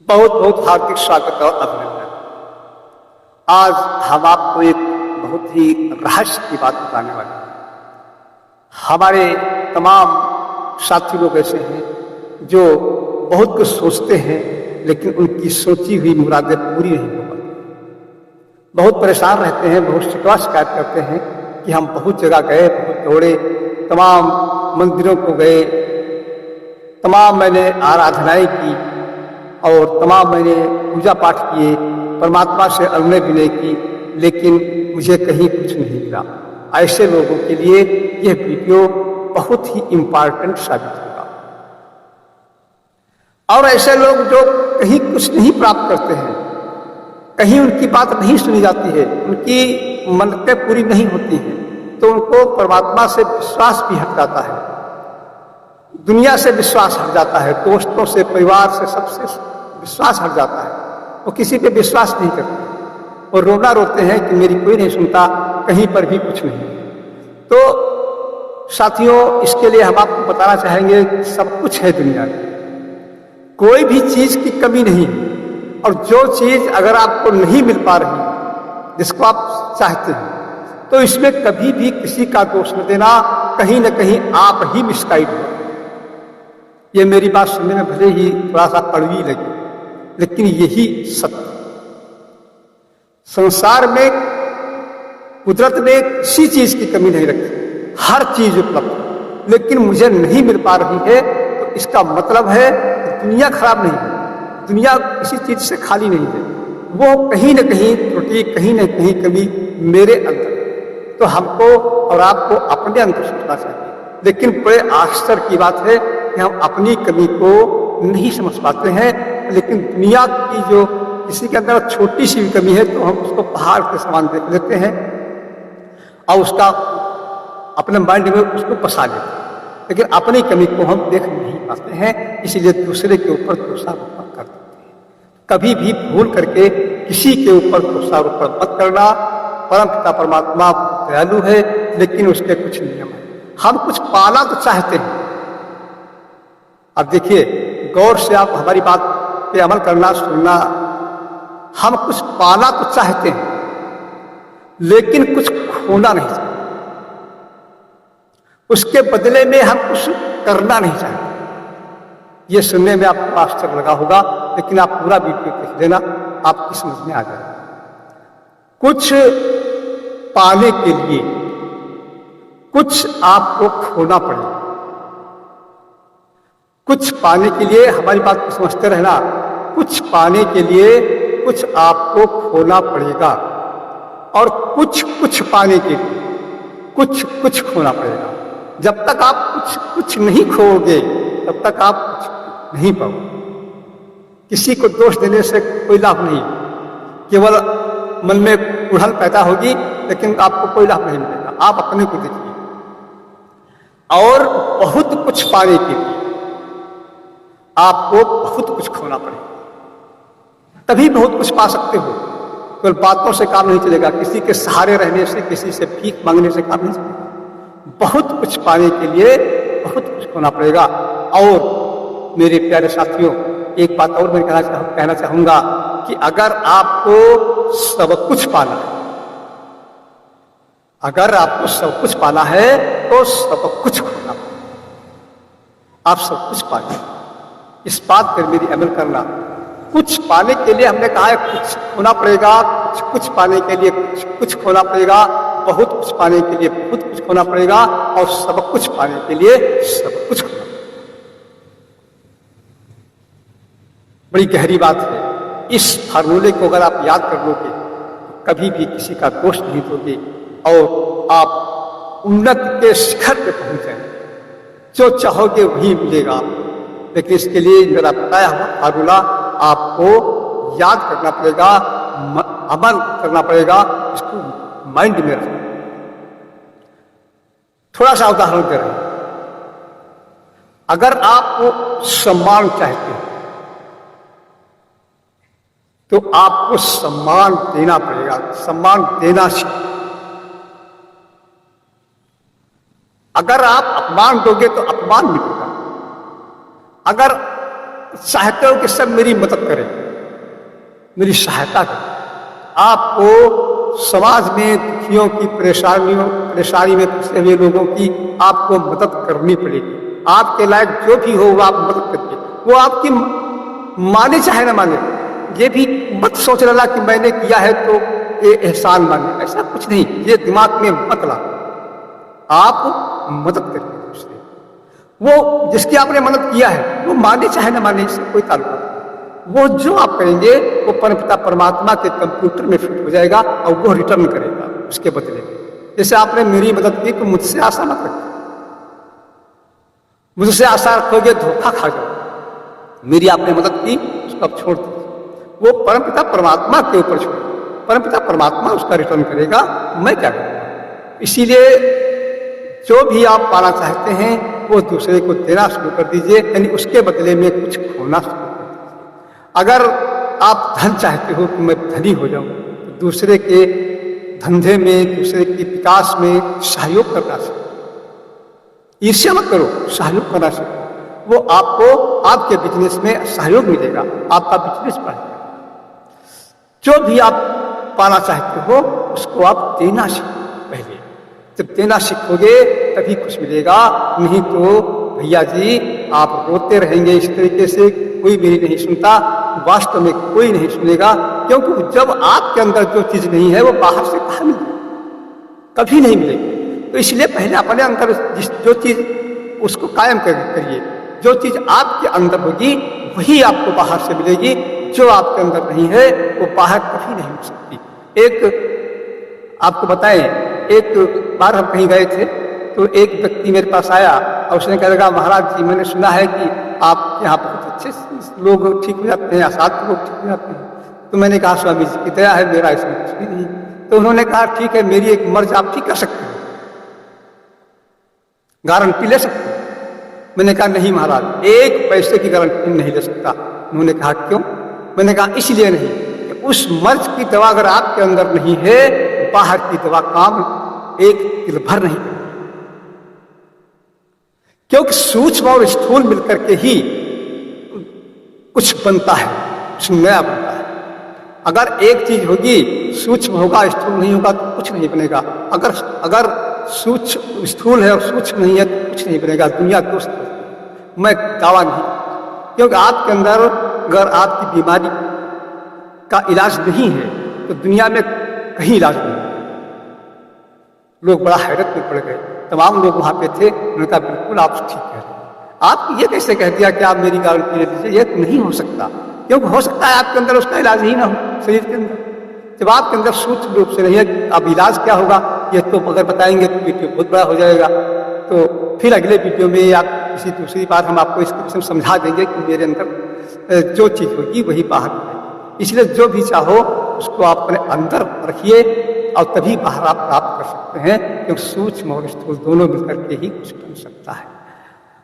बहुत बहुत हार्दिक स्वागत और अभिनंदन। आज हम आपको एक बहुत ही रहस्य की बात बताने वाले हैं। हमारे तमाम साथी लोग ऐसे हैं जो बहुत कुछ सोचते हैं लेकिन उनकी सोची हुई मुरादें पूरी नहीं हो पाती। बहुत परेशान रहते हैं, बहुत शिकवा शिकायत करते हैं कि हम बहुत जगह गए, बहुत दौड़े, तमाम मंदिरों को गए, तमाम मैंने आराधनाएं की और तमाम मैंने पूजा पाठ किए, परमात्मा से अरुणय विनय की, लेकिन मुझे कहीं कुछ नहीं मिला। ऐसे लोगों के लिए यह वीडियो बहुत ही इम्पोर्टेंट साबित होगा। और ऐसे लोग जो कहीं कुछ नहीं प्राप्त करते हैं, कहीं उनकी बात नहीं सुनी जाती है, उनकी मन्नतें पूरी नहीं होती हैं, तो उनको परमात्मा से विश्वास भी हट जाता है, दुनिया से विश्वास हट जाता है, दोस्तों से, परिवार से, सबसे विश्वास हट जाता है। वो किसी पे विश्वास नहीं करते और रोना रोते हैं कि मेरी कोई नहीं सुनता, कहीं पर भी कुछ नहीं। तो साथियों, इसके लिए हम आपको बताना चाहेंगे कि सब कुछ है दुनिया में, कोई भी चीज की कमी नहीं है। और जो चीज अगर आपको नहीं मिल पा रही, जिसको आप चाहते हैं, तो इसमें कभी भी किसी का दोष न देना, कहीं न कहीं आप ही मिसगाइड हो। ये मेरी बात सुनने में भले ही थोड़ा सा कड़वी लगे, लेकिन यही सत्य। संसार में कुदरत ने किसी चीज की कमी नहीं रखी, हर चीज उपलब्ध है, लेकिन मुझे नहीं मिल पा रही है, तो इसका मतलब है दुनिया खराब नहीं है, दुनिया किसी चीज से खाली नहीं है, वो कहीं न कहीं त्रुटि, कहीं न कहीं कमी मेरे अंदर। तो हमको और आपको अपने अंदर सोचना चाहिए। लेकिन बड़े आश्चर्य की बात है कि हम अपनी कमी को नहीं समझ पाते हैं, लेकिन दुनिया की जो किसी के अंदर छोटी सी भी कमी है तो हम उसको पहाड़ के समान देख लेते हैं और उसका अपने माइंड में उसको बसा लेते हैं, लेकिन अपनी कमी को हम देख नहीं पाते हैं, इसीलिए दूसरे के ऊपर दोषारोपण कर देते हैं। कभी भी भूल करके किसी के ऊपर दोषारोपण मत करना। परम पिता परमात्मा दयालु है, लेकिन उसके कुछ नियम है। हम कुछ पाना तो चाहते हैं। अब देखिए, गौर से आप हमारी बात पे अमल करना, सुनना। हम कुछ पाना तो चाहते हैं, लेकिन कुछ खोना नहीं चाहते, उसके बदले में हम कुछ करना नहीं चाहते। ये सुनने में आपको आश्चर्य लगा होगा, लेकिन आप पूरा वीडियो देख लेना, आपकी समझ में आ जाएगा। कुछ पाने के लिए कुछ आपको खोना पड़ेगा। कुछ पाने के लिए, हमारी बात को समझते रहना, कुछ पाने के लिए कुछ आपको खोना पड़ेगा, और कुछ पाने के लिए कुछ खोना पड़ेगा। जब तक आप कुछ नहीं खोओगे, तब तक आप कुछ नहीं पाओगे। किसी को दोष देने से कोई लाभ नहीं, केवल मन में उड़न पैदा होगी, लेकिन आपको कोई लाभ नहीं मिलेगा। आप अपने को देखिए। और बहुत कुछ पाने के लिए आपको बहुत कुछ खोना पड़ेगा, तभी बहुत कुछ पा सकते हो। केवल बातों से काम नहीं चलेगा, किसी के सहारे रहने से, किसी से भीख मांगने से काम नहीं चलेगा। बहुत कुछ पाने के लिए बहुत कुछ खोना पड़ेगा। और मेरे प्यारे साथियों, एक बात और मैं कहना चाहूंगा कि अगर आपको सब कुछ पाना है, अगर आपको सब कुछ पाना है, तो सब कुछ खोना पड़ेगा। आप सब कुछ पाना, इस बात पर मेरी अमल करना। कुछ पाने के लिए हमने कहा है कुछ खोना पड़ेगा, कुछ पाने के लिए कुछ खोना पड़ेगा, बहुत कुछ पाने के लिए बहुत कुछ खोना पड़ेगा, और सब कुछ पाने के लिए सब कुछ खोना पड़ेगा। बड़ी गहरी बात है। इस फार्मूले को अगर आप याद कर लोगे, कभी भी किसी का दोष नहीं दोगे और आप उन्नति के शिखर पे पहुंच जाएंगे। जो चाहोगे वही मिलेगा। लेकिन इसके लिए मेरा बताया हुआ फार्मूला आपको याद करना पड़ेगा, अमल करना पड़ेगा, इसको माइंड में रखना। थोड़ा सा उदाहरण दे रहे हैं। अगर आप सम्मान चाहते हैं, तो आपको सम्मान देना पड़ेगा, सम्मान देना चाहिए। अगर आप अपमान दोगे तो अपमान मिलेगा। अगर चाहते हो कि सब मेरी मदद करें, मेरी सहायता करें। आपको समाज में दुखियों की परेशानी में फंसे हुए लोगों की आपको मदद करनी पड़ेगी। आपके लायक जो भी हो वो आप मदद करिए। वो आपकी माने चाहे ना माने, ये भी मत सोच लेना कि मैंने किया है तो ये एहसान माने, ऐसा कुछ नहीं, ये दिमाग में मत ला। आप मदद करिए दूसरे, वो जिसकी आपने मदद किया है वो माने चाहे ना माने, इससे कोई ताल्लुक नहीं। वो जो आप करेंगे वो परमपिता परमात्मा के कंप्यूटर में फिट हो जाएगा और वो रिटर्न करेगा उसके बदले में। जैसे आपने मेरी मदद की तो मुझसे आशा मत रखिए, मुझसे आशा रखोगे धोखा खा जाओ। मेरी आपने मदद की उसको आप छोड़ दीजिए, वो परमपिता परमात्मा के ऊपर छोड़िए, परमपिता परमात्मा उसका रिटर्न करेगा, मैं क्या करूँगा। इसीलिए जो भी आप पाना चाहते हैं वो दूसरे को देना शुरू कर दीजिए, यानी उसके बदले में कुछ खोना शुरू कर दीजिए। अगर आप धन चाहते हो कि मैं धनी हो जाऊं तो दूसरे के धंधे में, दूसरे के विकास में सहयोग करना सीखो। ईर्ष्या मत करो, सहयोग करना सीखो। वो आपको आपके बिजनेस में सहयोग मिलेगा, आपका बिजनेस बढ़ेगा। जो भी आप पाना चाहते हो उसको आप देना सीखो। पहले जब देना सीखोगे तभी कुछ मिलेगा, नहीं तो भैया जी आप रोते रहेंगे इस तरीके से, कोई मेरी नहीं सुनता, वास्तव में कोई नहीं सुनेगा। क्योंकि जब आपके अंदर जो चीज नहीं है वो बाहर से कहाँ मिलेगी, कभी नहीं मिलेगी। तो इसलिए पहले अपने अंदर जो चीज उसको कायम करिए। जो चीज आपके अंदर होगी वही आपको बाहर से मिलेगी, जो आपके अंदर नहीं है वो बाहर कभी नहीं मिल सकती। एक आपको बताएं, एक बार हम कहीं गए थे तो एक व्यक्ति मेरे पास आया और उसने कहा लगा, महाराज जी मैंने सुना है कि आप यहाँ बहुत अच्छे लोग ठीक हो जाते हैं, असाध्य लोग ठीक हो जाते हैं। तो मैंने कहा स्वामी जी की दया है, मेरा इसमें कुछ भी नहीं। तो उन्होंने कहा ठीक है, मेरी एक मर्ज आप ठीक कर सकते हैं, गारंटी ले सकते हैं। मैंने कहा नहीं महाराज, एक पैसे की गारंटी नहीं ले सकता। उन्होंने कहा क्यों? मैंने कहा इसलिए नहीं कि उस मर्ज की दवा अगर आपके अंदर नहीं है, बाहर की दवा काम एक तिल भर नहीं करेगी। क्योंकि सूक्ष्म और स्थूल मिलकर के ही कुछ बनता है, कुछ नया बनता है। अगर एक चीज होगी, सूक्ष्म होगा स्थूल नहीं होगा तो कुछ नहीं बनेगा। अगर सूक्ष्म स्थूल है और सूक्ष्म नहीं है तो कुछ नहीं बनेगा। दुनिया दोस्त मैं दावा नहीं, क्योंकि आपके अंदर अगर आपकी बीमारी का इलाज नहीं है तो दुनिया में कहीं इलाज नहीं है। लोग बड़ा हैरत में पड़ गए, तमाम लोग वहां पे थे, उन्होंने कहा बिल्कुल आप ठीक कह रहे हैं। आप ये कैसे कह दिया कि आप मेरी गारंटी ले लीजिए? ये नहीं हो सकता, क्योंकि हो सकता है आपके अंदर उसका इलाज ही ना हो शरीर के अंदर। जब आपके अंदर सूक्ष्म रूप से नहीं है, अब इलाज क्या होगा ये तो अगर बताएंगे तो वीडियो बहुत बड़ा हो जाएगा। तो फिर अगले वीडियो में या किसी दूसरी बार हम आपको इसके विषय में समझा देंगे कि मेरे अंदर जो चीज होगी वही बाहर होगी। इसलिए जो भी चाहो उसको आप अपने अंदर रखिए और तभी बाहर आप प्राप्त कर सकते हैं, क्योंकि सूक्ष्म और स्थूल दोनों मिलकर के ही कुछ बन सकता है,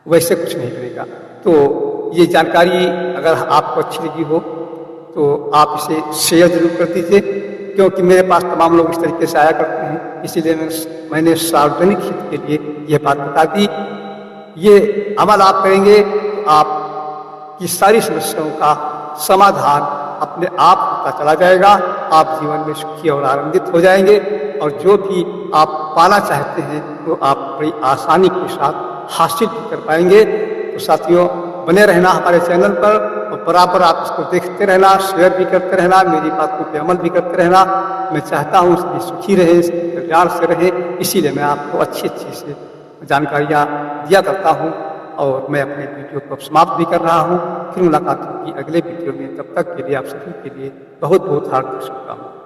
वैसे कुछ नहीं बनेगा। तो ये जानकारी अगर आपको अच्छी लगी हो तो आप इसे शेयर जरूर कर दीजिए, क्योंकि मेरे पास तमाम लोग इस तरीके से आया करते हैं, इसीलिए मैंने सार्वजनिक हित के लिए यह बात बता दी। ये अमल आप करेंगे तो आपकी सारी समस्याओं का समाधान अपने आप होता चला जाएगा। आप जीवन में सुखी और आनंदित हो जाएंगे और जो भी आप पाना चाहते हैं वो आप बड़ी आसानी के साथ हासिल भी कर पाएंगे। तो साथियों बने रहना हमारे चैनल पर और बराबर आप इसको देखते रहना, शेयर भी करते रहना, मेरी बातों पे अमल भी करते रहना। मैं चाहता हूँ इसमें सुखी रहे, प्यार से रहे, इसीलिए मैं आपको अच्छी अच्छी से जानकारियाँ दिया करता हूँ। और मैं अपने वीडियो को समाप्त भी कर रहा हूँ। फिर मुलाकात होगी अगले वीडियो में, तब तक के लिए आप सभी के लिए बहुत बहुत हार्दिक शुभकामनाएं।